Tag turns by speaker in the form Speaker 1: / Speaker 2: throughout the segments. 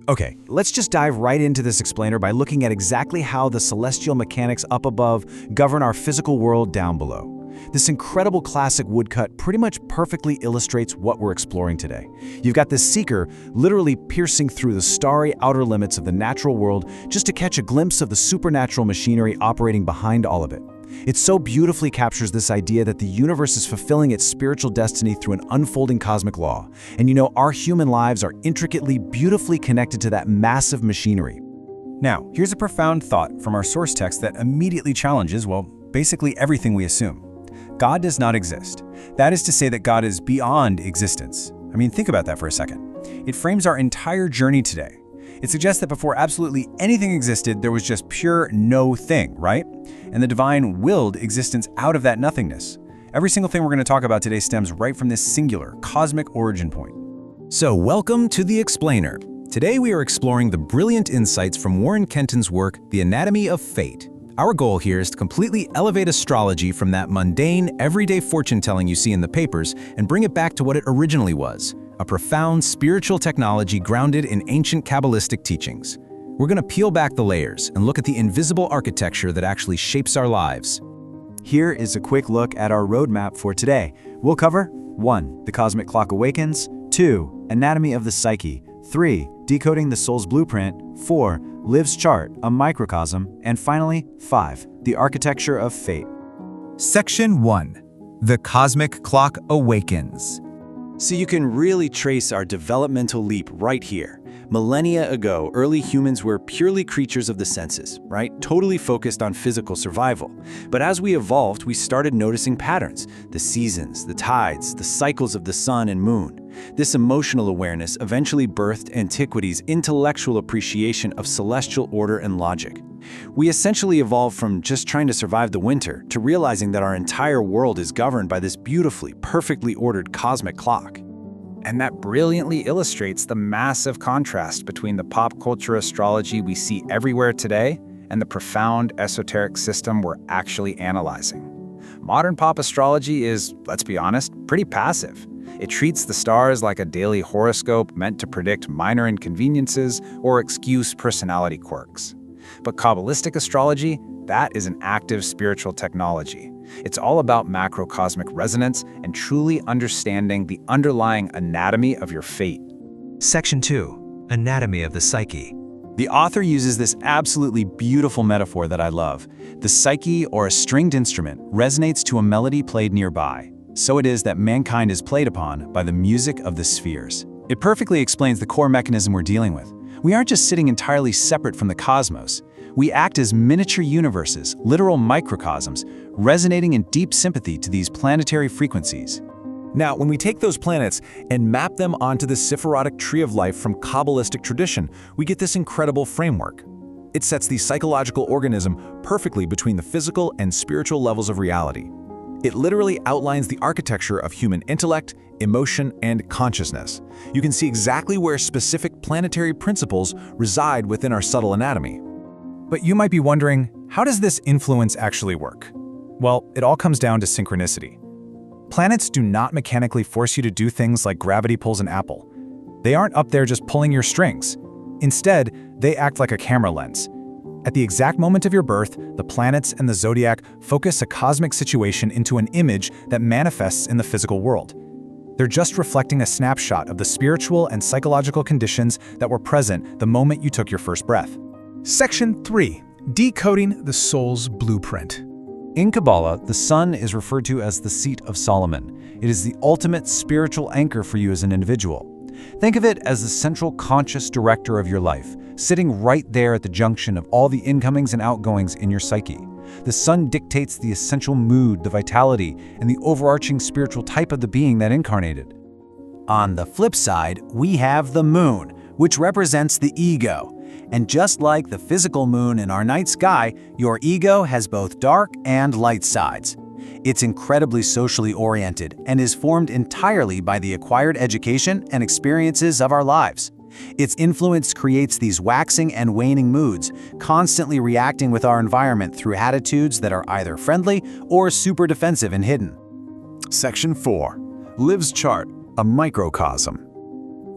Speaker 1: Okay, let's just dive right into this explainer by looking at exactly how the celestial mechanics up above govern our physical world down below. This incredible classic woodcut pretty much perfectly illustrates what we're exploring today. You've got this seeker literally piercing through the starry outer limits of the natural world just to catch a glimpse of the supernatural machinery operating behind all of it. It so beautifully captures this idea that the universe is fulfilling its spiritual destiny through an unfolding cosmic law. And our human lives are intricately, beautifully connected to that massive machinery.
Speaker 2: Now, here's a profound thought from our source text that immediately challenges, well, basically everything we assume. God does not exist. That is to say that God is beyond existence. I mean, think about that for a second. It frames our entire journey today. It suggests that before absolutely anything existed, there was just pure no thing, right? And the divine willed existence out of that nothingness. Every single thing we're going to talk about today stems right from this singular, cosmic origin point.
Speaker 3: So welcome to The Explainer. Today we are exploring the brilliant insights from Warren Kenton's work, The Anatomy of Fate. Our goal here is to completely elevate astrology from that mundane, everyday fortune-telling you see in the papers and bring it back to what it originally was, a profound spiritual technology grounded in ancient Kabbalistic teachings. We're going to peel back the layers and look at the invisible architecture that actually shapes our lives.
Speaker 1: Here is a quick look at our roadmap for today. We'll cover 1. The cosmic clock awakens, 2. Anatomy of the psyche, 3. Decoding the soul's blueprint, 4. Liv's chart, a microcosm, and finally, 5. The architecture of fate.
Speaker 3: Section 1. The cosmic clock awakens.
Speaker 1: So you can really trace our developmental leap right here. Millennia ago, early humans were purely creatures of the senses, right? Totally focused on physical survival. But as we evolved, we started noticing patterns, the seasons, the tides, the cycles of the sun and moon. This emotional awareness eventually birthed antiquity's intellectual appreciation of celestial order and logic. We essentially evolved from just trying to survive the winter to realizing that our entire world is governed by this beautifully, perfectly ordered cosmic clock.
Speaker 2: And that brilliantly illustrates the massive contrast between the pop culture astrology we see everywhere today and the profound esoteric system we're actually analyzing. Modern pop astrology is, let's be honest, pretty passive. It treats the stars like a daily horoscope meant to predict minor inconveniences or excuse personality quirks. But Kabbalistic astrology, that is an active spiritual technology. It's all about macrocosmic resonance and truly understanding the underlying anatomy of your fate.
Speaker 3: Section 2. Anatomy of the psyche.
Speaker 1: The author uses this absolutely beautiful metaphor that I love. The psyche, or a stringed instrument, resonates to a melody played nearby. So it is that mankind is played upon by the music of the spheres. It perfectly explains the core mechanism we're dealing with. We aren't just sitting entirely separate from the cosmos. We act as miniature universes, literal microcosms, resonating in deep sympathy to these planetary frequencies.
Speaker 4: Now, when we take those planets and map them onto the Sephirotic tree of life from Kabbalistic tradition, we get this incredible framework. It sets the psychological organism perfectly between the physical and spiritual levels of reality. It literally outlines the architecture of human intellect, emotion, and consciousness. You can see exactly where specific planetary principles reside within our subtle anatomy.
Speaker 2: But you might be wondering, how does this influence actually work? Well, it all comes down to synchronicity. Planets do not mechanically force you to do things like gravity pulls an apple. They aren't up there just pulling your strings. Instead, they act like a camera lens. At the exact moment of your birth, the planets and the zodiac focus a cosmic situation into an image that manifests in the physical world. They're just reflecting a snapshot of the spiritual and psychological conditions that were present the moment you took your first breath.
Speaker 5: Section 3. Decoding the soul's blueprint.
Speaker 1: In Kabbalah, the sun is referred to as the seat of Solomon. It is the ultimate spiritual anchor for you as an individual. Think of it as the central conscious director of your life, sitting right there at the junction of all the incomings and outgoings in your psyche. The sun dictates the essential mood, the vitality, and the overarching spiritual type of the being that incarnated. On the flip side, we have the moon, which represents the ego. And just like the physical moon in our night sky, your ego has both dark and light sides. It's incredibly socially oriented and is formed entirely by the acquired education and experiences of our lives. Its influence creates these waxing and waning moods, constantly reacting with our environment through attitudes that are either friendly or super defensive and hidden.
Speaker 4: Section 4. Liv's chart, a microcosm.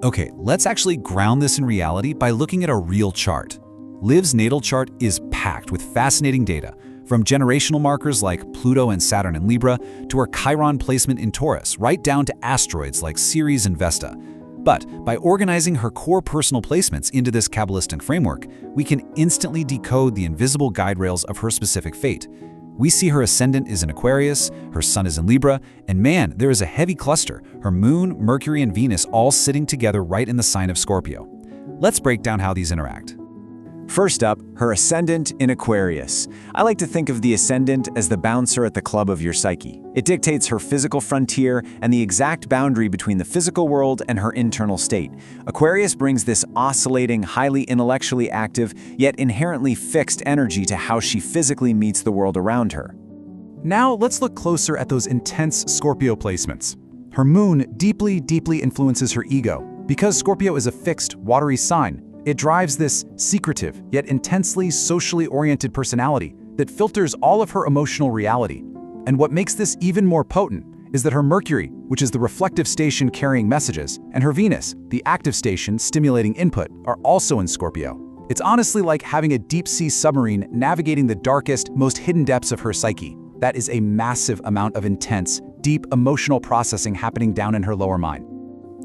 Speaker 1: Okay, let's actually ground this in reality by looking at a real chart. Liv's natal chart is packed with fascinating data, from generational markers like Pluto and Saturn in Libra to her Chiron placement in Taurus, right down to asteroids like Ceres and Vesta. But by organizing her core personal placements into this Kabbalistic framework, we can instantly decode the invisible guide rails of her specific fate. We see her ascendant is in Aquarius, her sun is in Libra, and man, there is a heavy cluster, her moon, Mercury, and Venus all sitting together right in the sign of Scorpio. Let's break down how these interact.
Speaker 6: First up, her ascendant in Aquarius. I like to think of the ascendant as the bouncer at the club of your psyche. It dictates her physical frontier and the exact boundary between the physical world and her internal state. Aquarius brings this oscillating, highly intellectually active, yet inherently fixed energy to how she physically meets the world around her.
Speaker 1: Now let's look closer at those intense Scorpio placements. Her moon deeply influences her ego. Because Scorpio is a fixed, watery sign, it drives this secretive, yet intensely socially oriented personality that filters all of her emotional reality. And what makes this even more potent is that her Mercury, which is the reflective station carrying messages, and her Venus, the active station stimulating input, are also in Scorpio. It's honestly like having a deep-sea submarine navigating the darkest, most hidden depths of her psyche. That is a massive amount of intense, deep emotional processing happening down in her lower mind.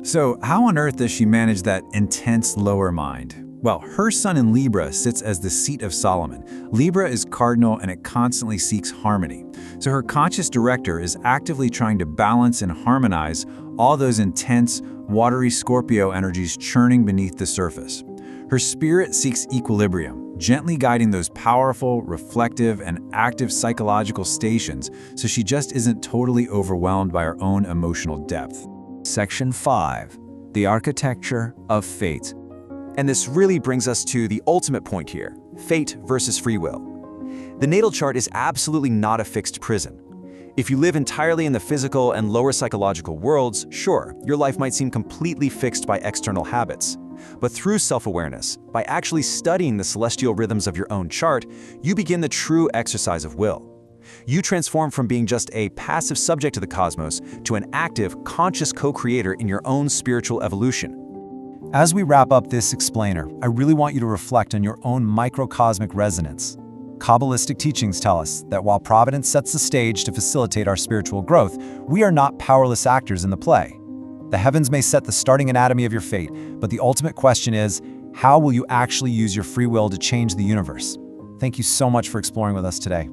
Speaker 3: So how on earth does she manage that intense lower mind? Well, her sun in Libra sits as the seat of Solomon. Libra is cardinal and it constantly seeks harmony. So her conscious director is actively trying to balance and harmonize all those intense, watery Scorpio energies churning beneath the surface. Her spirit seeks equilibrium, gently guiding those powerful, reflective, and active psychological stations so she just isn't totally overwhelmed by her own emotional depth.
Speaker 6: Section 5. The Architecture of Fate. And this really brings us to the ultimate point here, fate versus free will. The natal chart is absolutely not a fixed prison. If you live entirely in the physical and lower psychological worlds, sure, your life might seem completely fixed by external habits. But through self-awareness, by actually studying the celestial rhythms of your own chart, you begin the true exercise of will. You transform from being just a passive subject to the cosmos to an active, conscious co-creator in your own spiritual evolution.
Speaker 1: As we wrap up this explainer, I really want you to reflect on your own microcosmic resonance. Kabbalistic teachings tell us that while Providence sets the stage to facilitate our spiritual growth, we are not powerless actors in the play. The heavens may set the starting anatomy of your fate, but the ultimate question is, how will you actually use your free will to change the universe? Thank you so much for exploring with us today.